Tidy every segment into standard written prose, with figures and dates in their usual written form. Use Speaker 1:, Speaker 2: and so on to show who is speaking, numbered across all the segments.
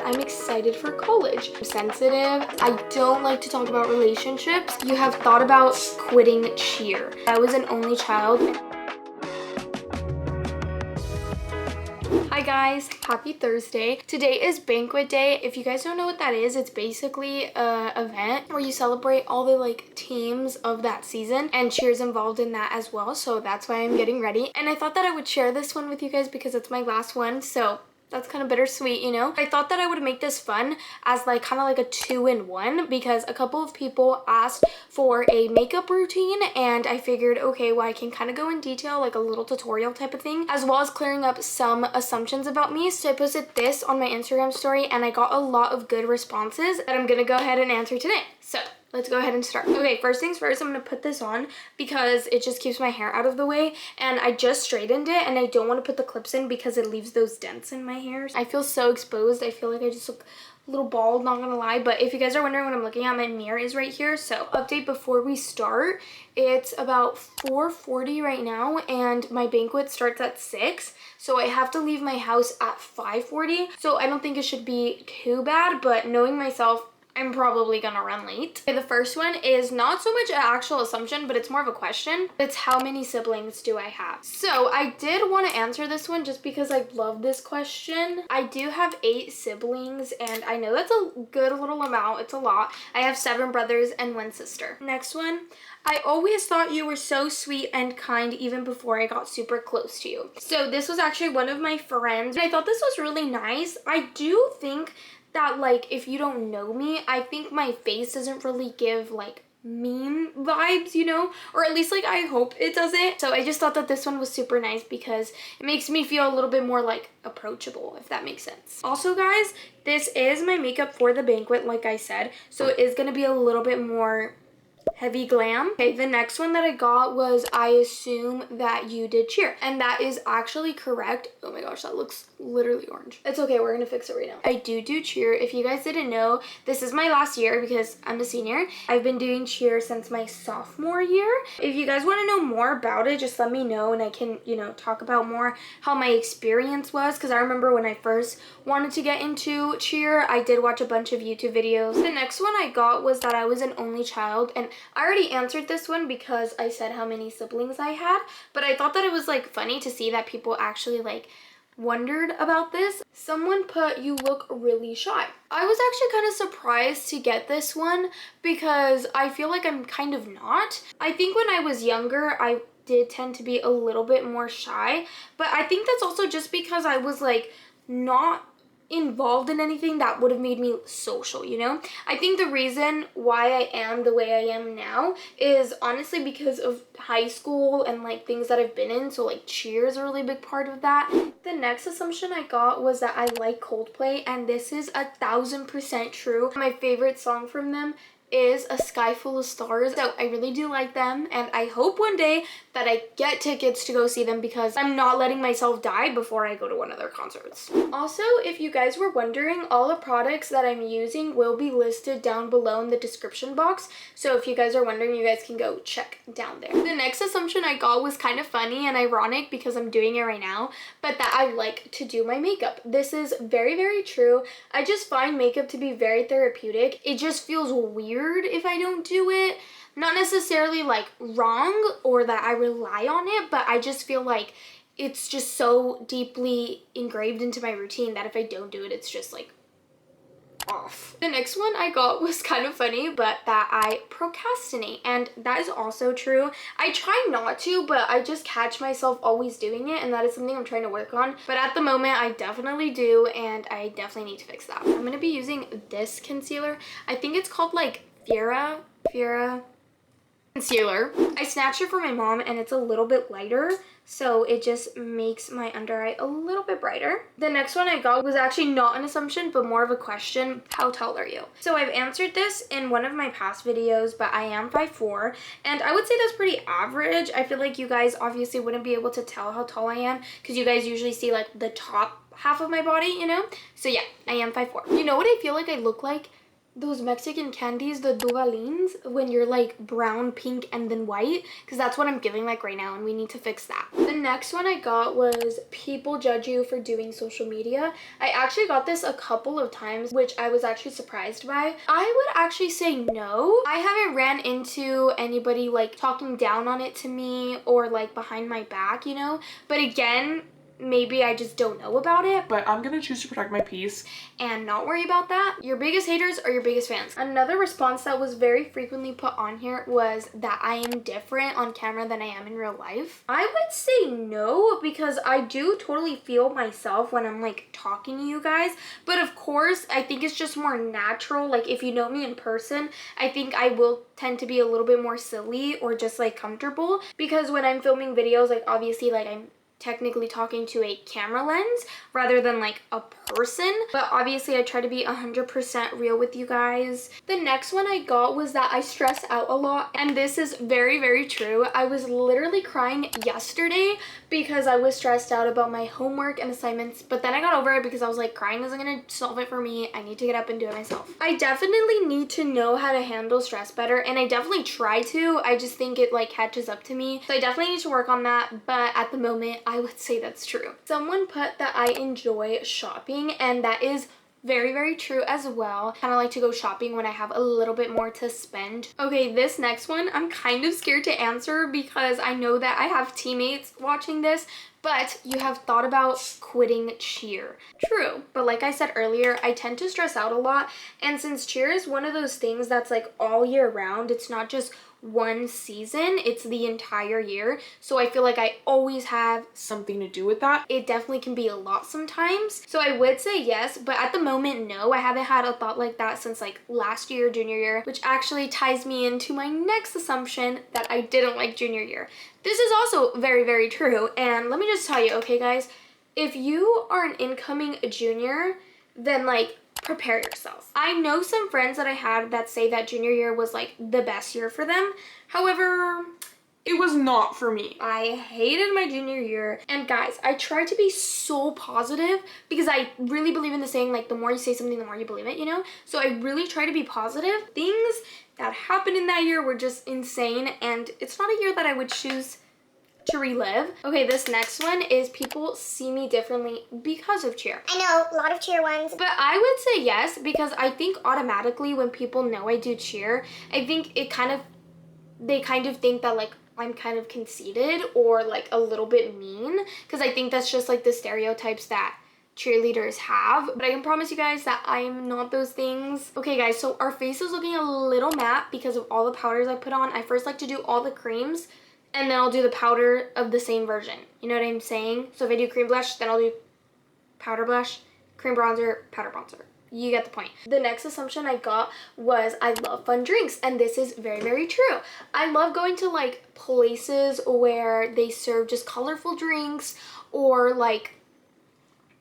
Speaker 1: I'm excited for college. I'm sensitive. I don't like to talk about relationships. You have thought about quitting cheer. I was an only child. Hi guys, happy Thursday. Today is banquet day. If you guys don't know what that is, it's basically an event where you celebrate all the like teams of that season, and cheer's involved in that as well. So that's why I'm getting ready. And I thought that I would share this one with you guys because it's my last one. So that's kind of bittersweet, you know? I thought that I would make this fun as like kind of like a 2-in-1 because a couple of people asked for a makeup routine, and I figured, okay, well, I can kind of go in detail, like a little tutorial type of thing, as well as clearing up some assumptions about me. So I posted this on my Instagram story and I got a lot of good responses that I'm gonna go ahead and answer today. So let's go ahead and start. Okay, first things first, I'm gonna put this on because it just keeps my hair out of the way, and I just straightened it and I don't want to put the clips in because it leaves those dents in my hair. I feel so exposed. I feel like I just look a little bald, not gonna lie. But if you guys are wondering what I'm looking at, my mirror is right here. So update before we start, it's about 4:40 right now and my banquet starts at 6. So I have to leave my house at 5:40. So I don't think it should be too bad, but knowing myself, I'm probably gonna run late. Okay, the first one is not so much an actual assumption, but it's more of a question. It's how many siblings do I have? So I did want to answer this one just because I love this question. I do have 8 siblings, and I know that's a good little amount. It's a lot. I have 7 brothers and 1 sister. Next one. I always thought you were so sweet and kind even before I got super close to you. So this was actually one of my friends, and I thought this was really nice. I do think that, like, if you don't know me, I think my face doesn't really give like mean vibes, you know, or at least like I hope it doesn't. So I just thought that this one was super nice because it makes me feel a little bit more like approachable, if that makes sense. Also guys, this is my makeup for the banquet, like I said, so it is going to be a little bit more heavy glam. Okay, the next one that I got was I assume that you did cheer, and that is actually correct. Oh my gosh, that looks literally orange. It's okay, we're gonna fix it right now. I do cheer. If you guys didn't know, this is my last year because I'm a senior. I've been doing cheer since my sophomore year. If you guys want to know more about it, just let me know and I can, you know, talk about more how my experience was, because I remember when I first wanted to get into cheer, I did watch a bunch of YouTube videos. The next one I got was that I was an only child, and I already answered this one because I said how many siblings I had, but I thought that it was like funny to see that people actually like wondered about this. Someone put, you look really shy. I was actually kind of surprised to get this one because I feel like I'm kind of not. I think when I was younger, I did tend to be a little bit more shy, but I think that's also just because I was like not involved in anything that would have made me social, you know? I think the reason why I am the way I am now is honestly because of high school and like things that I've been in, so like cheer is a really big part of that. The next assumption I got was that I like Coldplay, and this is 1000% true. My favorite song from them is A Sky Full of Stars, so I really do like them, and I hope one day that I get tickets to go see them because I'm not letting myself die before I go to one of their concerts. Also, if you guys were wondering, all the products that I'm using will be listed down below in the description box, so if you guys are wondering, you guys can go check down there. The next assumption I got was kind of funny and ironic because I'm doing it right now, but that I like to do my makeup. This is very, very true. I just find makeup to be very therapeutic. It just feels weird if I don't do it. Not necessarily like wrong or that I rely on it, but I just feel like it's just so deeply engraved into my routine that if I don't do it, it's just like off. The next one I got was kind of funny, but that I procrastinate, and that is also true. I try not to, but I just catch myself always doing it, and that is something I'm trying to work on. But at the moment, I definitely do, and I definitely need to fix that. I'm gonna be using this concealer. I think it's called like Fiera concealer. I snatched it from my mom, and it's a little bit lighter, so it just makes my under eye a little bit brighter. The next one I got was actually not an assumption, but more of a question. How tall are you? So I've answered this in one of my past videos, but I am 5'4", and I would say that's pretty average. I feel like you guys obviously wouldn't be able to tell how tall I am because you guys usually see like the top half of my body, you know? So yeah, I am 5'4". You know what I feel like I look like? Those Mexican candies, the Duvalines, when you're like brown, pink, and then white, because that's what I'm giving like right now, and we need to fix that. The next one I got was people judge you for doing social media. I actually got this a couple of times, which I was actually surprised by. I would actually say no. I haven't ran into anybody like talking down on it to me or like behind my back, you know? But again, maybe I just don't know about it.
Speaker 2: But I'm gonna choose to protect my peace
Speaker 1: and not worry about that. Your biggest haters are your biggest fans. Another response that was very frequently put on here was that I am different on camera than I am in real life. I would say no, because I do totally feel myself when I'm like talking to you guys. But of course, I think it's just more natural. Like if you know me in person, I think I will tend to be a little bit more silly or just like comfortable, because when I'm filming videos, like obviously like I'm technically talking to a camera lens rather than like a person, but obviously I try to be 100% real with you guys. The next one I got was that I stress out a lot, and this is very, very true. I was literally crying yesterday because I was stressed out about my homework and assignments, but then I got over it because I was like, crying isn't gonna solve it for me. I need to get up and do it myself. I definitely need to know how to handle stress better, and I definitely try to. I just think it like catches up to me, so I definitely need to work on that, but at the moment I would say that's true. Someone put that I enjoy shopping, and that is very, very true as well. Kind of like to go shopping when I have a little bit more to spend. Okay, this next one I'm kind of scared to answer because I know that I have teammates watching this, but you have thought about quitting cheer. True, but like I said earlier, I tend to stress out a lot, and since cheer is one of those things that's like all year round, it's not just one season, it's the entire year, so I feel like I always have
Speaker 2: something to do with that.
Speaker 1: It definitely can be a lot sometimes, so I would say yes, but at the moment no. I haven't had a thought like that since like last year, junior year, which actually ties me into my next assumption that I didn't like junior year. This is also very, very true, and let me just tell you, okay guys, if you are an incoming junior, then like prepare yourself. I know some friends that I had that say that junior year was like the best year for them. However,
Speaker 2: it was not for me.
Speaker 1: I hated my junior year. And guys, I tried to be so positive because I really believe in the saying, like, the more you say something, the more you believe it, you know? So I really try to be positive. Things that happened in that year were just insane, and it's not a year that I would choose to relive. Okay, this next one is people see me differently because of cheer.
Speaker 3: I know a lot of cheer ones.
Speaker 1: But I would say yes, because I think automatically when people know I do cheer, I think they kind of think that like I'm kind of conceited or like a little bit mean, because I think that's just like the stereotypes that cheerleaders have. But I can promise you guys that I'm not those things. Okay guys, so our face is looking a little matte because of all the powders I put on. I first like to do all the creams, and then I'll do the powder of the same version. You know what I'm saying? So if I do cream blush, then I'll do powder blush, cream bronzer, powder bronzer. You get the point. The next assumption I got was I love fun drinks, and this is very, very true. I love going to like places where they serve just colorful drinks or like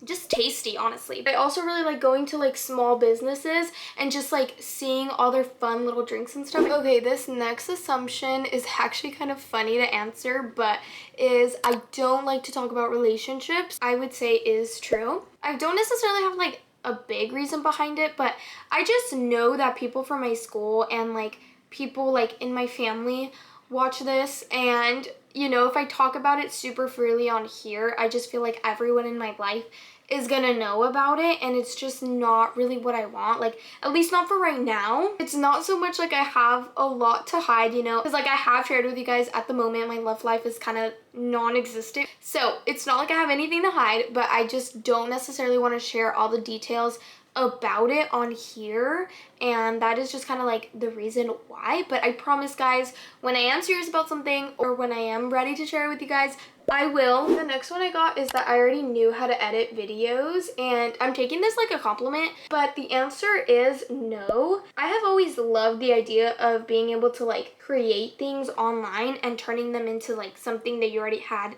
Speaker 1: just tasty, honestly. I also really like going to like small businesses and just like seeing all their fun little drinks and stuff. Okay, this next assumption is actually kind of funny to answer, but is I don't like to talk about relationships. I would say is true. I don't necessarily have like a big reason behind it, but I just know that people from my school and like people like in my family watch this, and you know, if I talk about it super freely on here, I just feel like everyone in my life is gonna know about it, and it's just not really what I want, like at least not for right now. It's not so much like I have a lot to hide, you know, because like I have shared with you guys, at the moment my love life is kind of non-existent, so it's not like I have anything to hide, but I just don't necessarily want to share all the details about it on here, and that is just kind of like the reason why. But I promise guys, when I am serious about something or when I am ready to share it with you guys, I will. The next one I got is that I already knew how to edit videos, and I'm taking this like a compliment, but the answer is no. I have always loved the idea of being able to like create things online and turning them into like something that you already had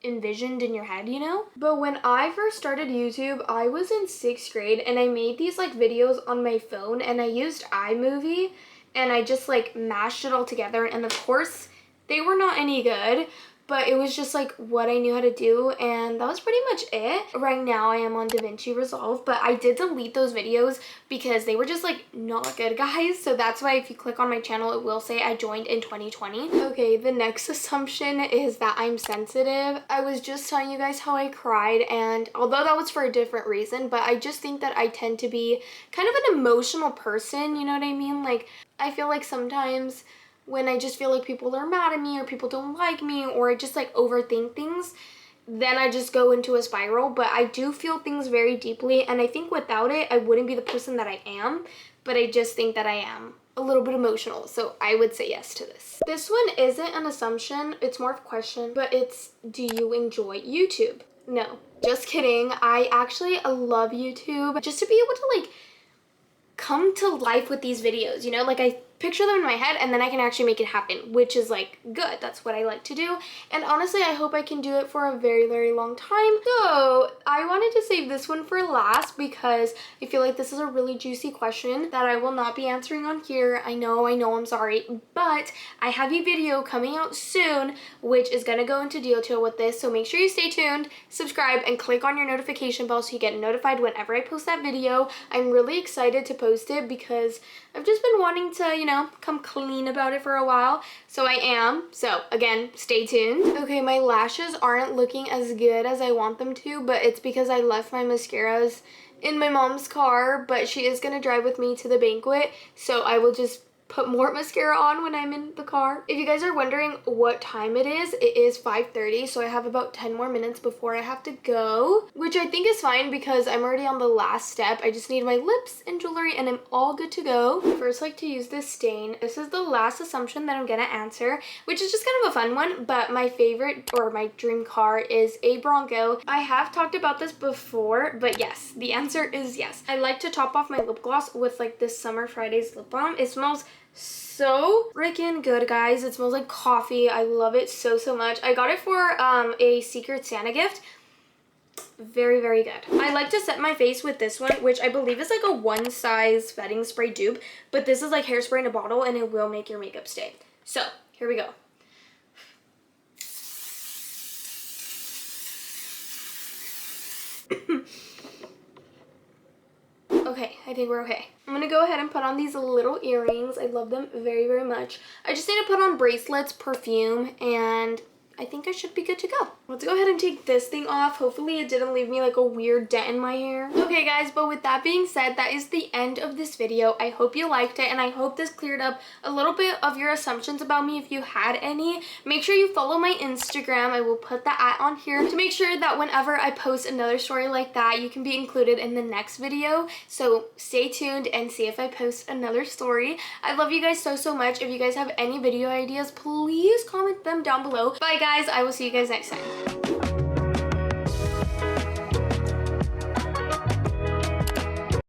Speaker 1: envisioned in your head, you know? But when I first started YouTube, I was in 6th grade, and I made these like videos on my phone, and I used iMovie, and I just like mashed it all together, and of course they were not any good. but it was just like what I knew how to do, and that was pretty much it. Right now I am on DaVinci Resolve, but I did delete those videos because they were just like not good, guys. So that's why if you click on my channel, it will say I joined in 2020. Okay, the next assumption is that I'm sensitive. I was just telling you guys how I cried, and although that was for a different reason, but I just think that I tend to be kind of an emotional person, you know what I mean? Like, I feel like sometimes when I just feel like people are mad at me or people don't like me or I just like overthink things, then I just go into a spiral. But I do feel things very deeply, and I think without it, I wouldn't be the person that I am, but I just think that I am a little bit emotional, so I would say yes to this. This one isn't an assumption, it's more of a question, but it's, do you enjoy YouTube? No, just kidding. I actually love YouTube just to be able to like come to life with these videos, you know, like I picture them in my head and then I can actually make it happen, which is like good. That's what I like to do, and honestly I hope I can do it for a very, very long time. So I wanted to save this one for last because I feel like this is a really juicy question that I will not be answering on here. I know, I'm sorry, but I have a video coming out soon which is gonna go into detail with this, so make sure you stay tuned, subscribe, and click on your notification bell so you get notified whenever I post that video. I'm really excited to post it because I've just been wanting to, you know, come clean about it for a while, so I am. So again, stay tuned. Okay, my lashes aren't looking as good as I want them to, but it's because I left my mascaras in my mom's car, but she is gonna drive with me to the banquet, so I will just put more mascara on when I'm in the car. If you guys are wondering what time it is 5:30, so I have about 10 more minutes before I have to go, which I think is fine because I'm already on the last step. I just need my lips and jewelry and I'm all good to go. First, I like to use this stain. This is the last assumption that I'm gonna answer, which is just kind of a fun one, but my favorite or my dream car is a Bronco. I have talked about this before, but yes, the answer is yes. I like to top off my lip gloss with like this summer Fridays Lip Balm. It smells so freaking good, guys. It smells like coffee. I love it so, so much. I got it for a Secret Santa gift. Very, very good. I like to set my face with this one, which I believe is like a one size setting spray dupe, but this is like hairspray in a bottle and it will make your makeup stay. So here we go. Okay, I think we're okay. I'm gonna go ahead and put on these little earrings. I love them very, very much. I just need to put on bracelets, perfume, and I think I should be good to go. Let's go ahead and take this thing off. Hopefully it didn't leave me like a weird dent in my hair. Okay guys, but with that being said, that is the end of this video. I hope you liked it and I hope this cleared up a little bit of your assumptions about me if you had any. Make sure you follow my Instagram. I will put that on here to make sure that whenever I post another story like that, you can be included in the next video. So stay tuned and see if I post another story. I love you guys so, so much. If you guys have any video ideas, please comment them down below. Bye guys, I will see you guys next time.